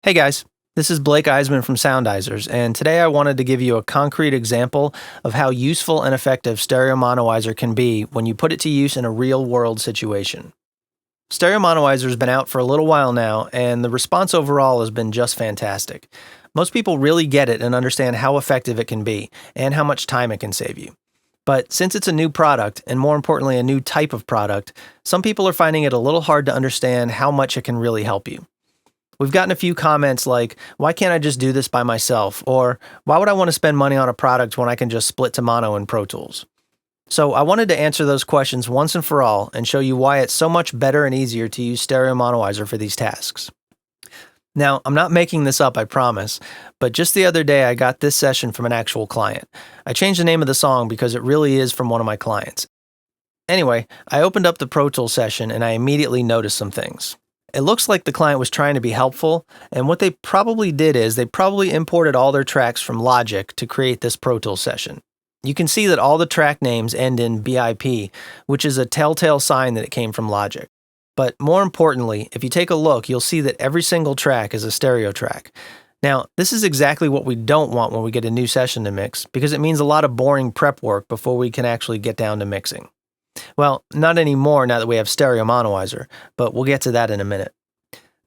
Hey guys, this is Blake Eisman from SoundIzers, and today I wanted to give you a concrete example of how useful and effective StereoMonoizer can be when you put it to use in a real-world situation. StereoMonoizer has been out for a little while now, and the response overall has been just fantastic. Most people really get it and understand how effective it can be, and how much time it can save you. But since it's a new product, and more importantly a new type of product, some people are finding it a little hard to understand how much it can really help you. We've gotten a few comments like, why can't I just do this by myself? Or, why would I want to spend money on a product when I can just split to mono in Pro Tools? So I wanted to answer those questions once and for all and show you why it's so much better and easier to use StereoMonoizer for these tasks. Now, I'm not making this up, I promise, but just the other day I got this session from an actual client. I changed the name of the song because it really is from one of my clients. Anyway, I opened up the Pro Tools session and I immediately noticed some things. It looks like the client was trying to be helpful, and what they probably did is they probably imported all their tracks from Logic to create this Pro Tools session. You can see that all the track names end in BIP, which is a telltale sign that it came from Logic. But more importantly, if you take a look, you'll see that every single track is a stereo track. Now, this is exactly what we don't want when we get a new session to mix, because it means a lot of boring prep work before we can actually get down to mixing. Well, not anymore now that we have StereoMonoizer, but we'll get to that in a minute.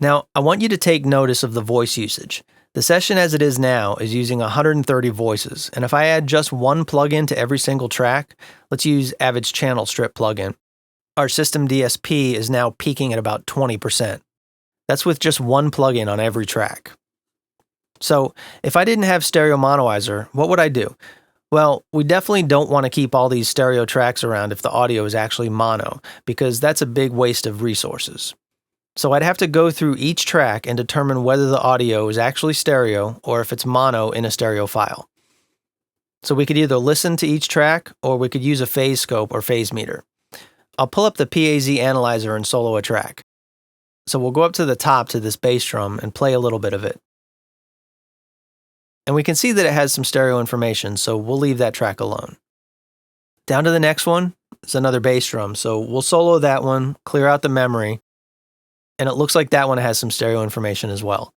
Now, I want you to take notice of the voice usage. The session as it is now is using 130 voices, and if I add just one plugin to every single track, let's use Avid's Channel Strip plugin, our system DSP is now peaking at about 20%. That's with just one plugin on every track. So, if I didn't have StereoMonoizer, what would I do? Well, we definitely don't want to keep all these stereo tracks around if the audio is actually mono, because that's a big waste of resources. So I'd have to go through each track and determine whether the audio is actually stereo or if it's mono in a stereo file. So we could either listen to each track or we could use a phase scope or phase meter. I'll pull up the PAZ analyzer and solo a track. So we'll go up to the top to this bass drum and play a little bit of it. And we can see that it has some stereo information, so we'll leave that track alone. Down to the next one is another bass drum, so we'll solo that one, clear out the memory, and it looks like that one has some stereo information as well.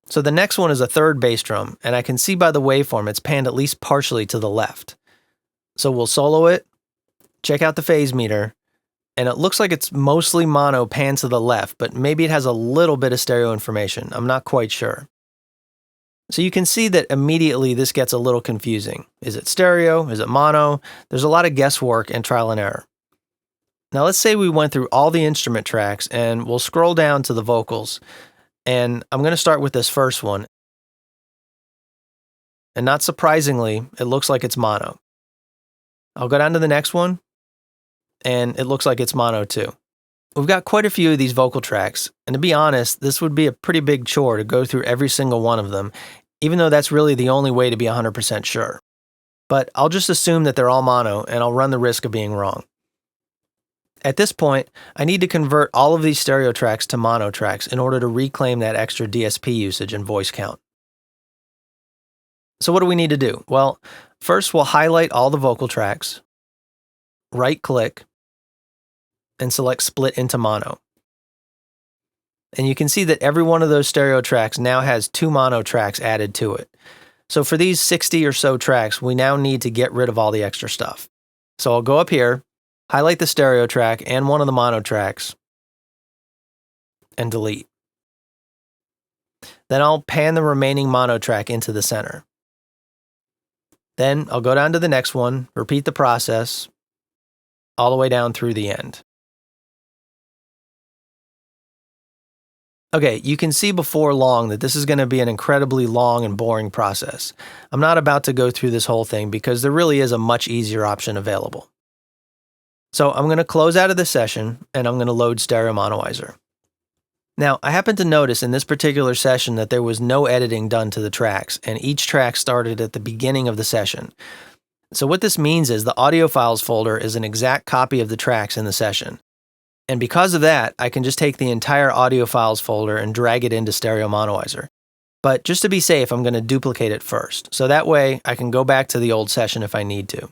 So the next one is a third bass drum, and I can see by the waveform it's panned at least partially to the left. So we'll solo it, check out the phase meter, and it looks like it's mostly mono panned to the left, but maybe it has a little bit of stereo information. I'm not quite sure. So you can see that immediately this gets a little confusing. Is it stereo? Is it mono? There's a lot of guesswork and trial and error. Now let's say we went through all the instrument tracks and we'll scroll down to the vocals. And I'm going to start with this first one. And not surprisingly, it looks like it's mono. I'll go down to the next one. And it looks like it's mono too. We've got quite a few of these vocal tracks, and to be honest, this would be a pretty big chore to go through every single one of them, even though that's really the only way to be 100% sure. But I'll just assume that they're all mono, and I'll run the risk of being wrong. At this point, I need to convert all of these stereo tracks to mono tracks in order to reclaim that extra DSP usage and voice count. So what do we need to do? Well, first we'll highlight all the vocal tracks, right-click, and select Split into Mono. And you can see that every one of those stereo tracks now has two mono tracks added to it. So for these 60 or so tracks, we now need to get rid of all the extra stuff. So I'll go up here, highlight the stereo track and one of the mono tracks, and delete. Then I'll pan the remaining mono track into the center. Then I'll go down to the next one, repeat the process, all the way down through the end. Okay, you can see before long that this is going to be an incredibly long and boring process. I'm not about to go through this whole thing because there really is a much easier option available. So I'm going to close out of the session and I'm going to load StereoMonoizer. Now, I happened to notice in this particular session that there was no editing done to the tracks, and each track started at the beginning of the session. So what this means is the audio files folder is an exact copy of the tracks in the session. And because of that, I can just take the entire audio files folder and drag it into StereoMonoizer. But just to be safe, I'm going to duplicate it first. So that way I can go back to the old session if I need to.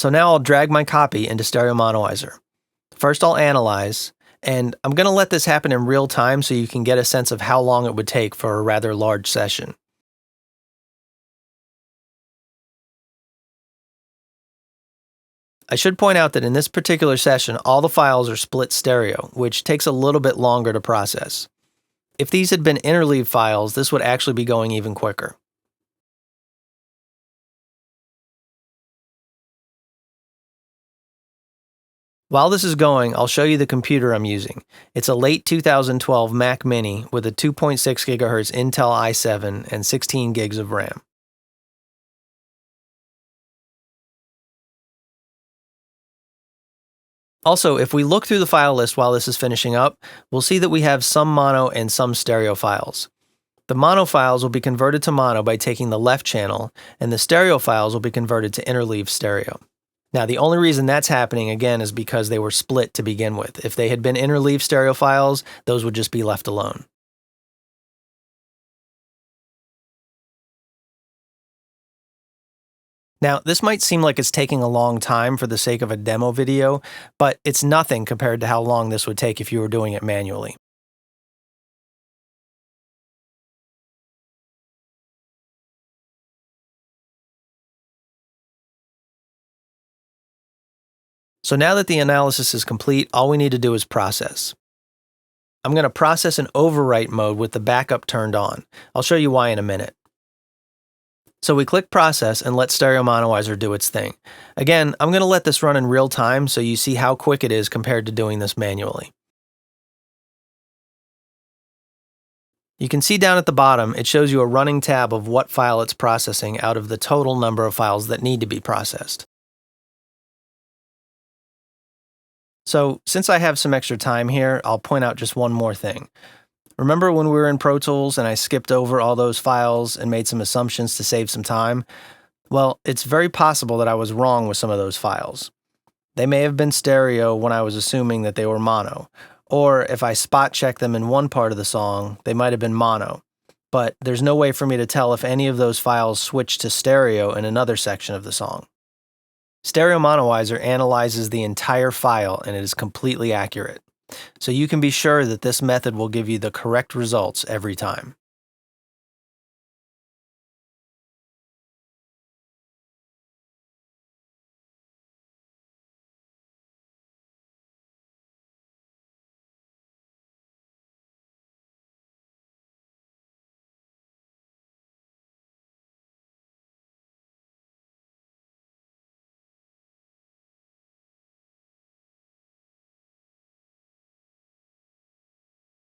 So now I'll drag my copy into StereoMonoizer. First I'll analyze, and I'm going to let this happen in real time so you can get a sense of how long it would take for a rather large session. I should point out that in this particular session, all the files are split stereo, which takes a little bit longer to process. If these had been interleave files, this would actually be going even quicker. While this is going, I'll show you the computer I'm using. It's a late 2012 Mac Mini with a 2.6 GHz Intel i7 and 16 gigs of RAM. Also, if we look through the file list while this is finishing up, we'll see that we have some mono and some stereo files. The mono files will be converted to mono by taking the left channel, and the stereo files will be converted to interleave stereo. Now, the only reason that's happening, again, is because they were split to begin with. If they had been interleave stereo files, those would just be left alone. Now, this might seem like it's taking a long time for the sake of a demo video, but it's nothing compared to how long this would take if you were doing it manually. So now that the analysis is complete, all we need to do is process. I'm going to process in overwrite mode with the backup turned on. I'll show you why in a minute. So we click process and let StereoMonoizer do its thing. Again, I'm going to let this run in real time so you see how quick it is compared to doing this manually. You can see down at the bottom, it shows you a running tab of what file it's processing out of the total number of files that need to be processed. So since I have some extra time here, I'll point out just one more thing. Remember when we were in Pro Tools and I skipped over all those files and made some assumptions to save some time? Well, it's very possible that I was wrong with some of those files. They may have been stereo when I was assuming that they were mono, or if I spot checked them in one part of the song, they might have been mono. But there's no way for me to tell if any of those files switched to stereo in another section of the song. StereoMonoizer analyzes the entire file and it is completely accurate. So you can be sure that this method will give you the correct results every time.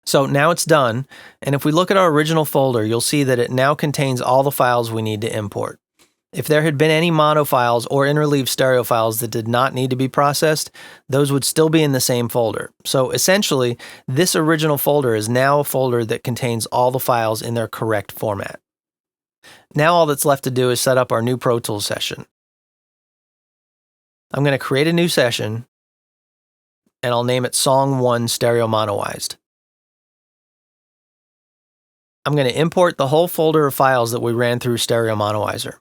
So now it's done, and if we look at our original folder, you'll see that it now contains all the files we need to import. If there had been any mono files or interleave stereo files that did not need to be processed, those would still be in the same folder. So essentially, this original folder is now a folder that contains all the files in their correct format. Now all that's left to do is set up our new Pro Tools session. I'm going to create a new session, and I'll name it Song 1 StereoMonoized. I'm going to import the whole folder of files that we ran through StereoMonoizer.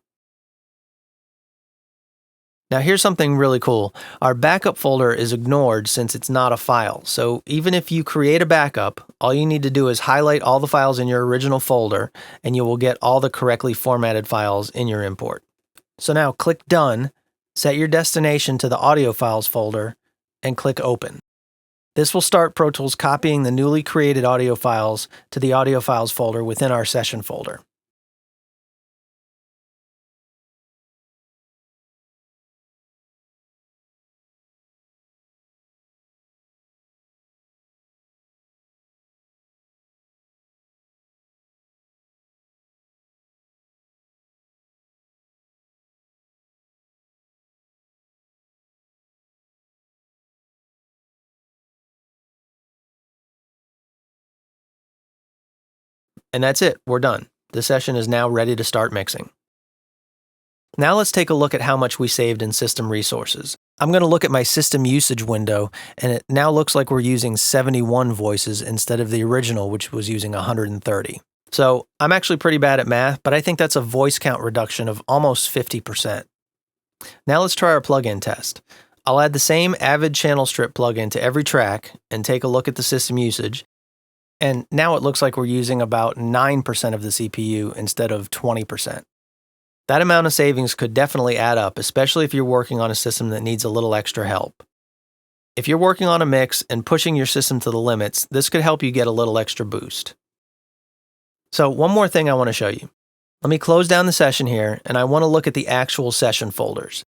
Now here's something really cool. Our backup folder is ignored since it's not a file. So even if you create a backup, all you need to do is highlight all the files in your original folder and you will get all the correctly formatted files in your import. So now click Done, set your destination to the Audio Files folder, and click Open. This will start Pro Tools copying the newly created audio files to the Audio Files folder within our session folder. And that's it, we're done. The session is now ready to start mixing. Now let's take a look at how much we saved in system resources. I'm going to look at my system usage window, and it now looks like we're using 71 voices instead of the original, which was using 130. So I'm actually pretty bad at math, but I think that's a voice count reduction of almost 50%. Now let's try our plugin test. I'll add the same Avid channel strip plugin to every track and take a look at the system usage. And now it looks like we're using about 9% of the CPU instead of 20%. That amount of savings could definitely add up, especially if you're working on a system that needs a little extra help. If you're working on a mix and pushing your system to the limits, this could help you get a little extra boost. So one more thing I want to show you. Let me close down the session here, and I want to look at the actual session folders.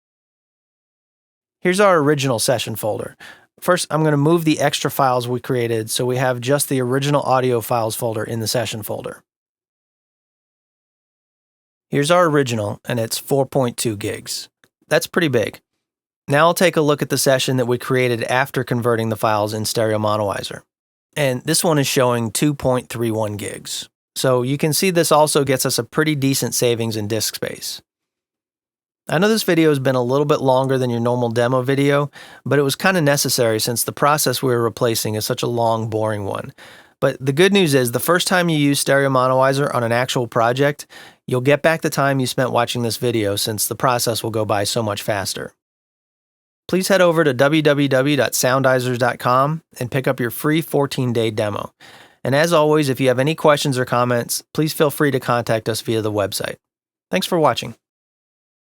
Here's our original session folder. First, I'm going to move the extra files we created so we have just the original audio files folder in the session folder. Here's our original, and it's 4.2 gigs. That's pretty big. Now I'll take a look at the session that we created after converting the files in StereoMonoizer. And this one is showing 2.31 gigs. So you can see this also gets us a pretty decent savings in disk space. I know this video has been a little bit longer than your normal demo video, but it was kind of necessary since the process we were replacing is such a long, boring one. But the good news is the first time you use StereoMonoizer on an actual project, you'll get back the time you spent watching this video since the process will go by so much faster. Please head over to www.soundizers.com and pick up your free 14-day demo. And as always, if you have any questions or comments, please feel free to contact us via the website. Thanks for watching.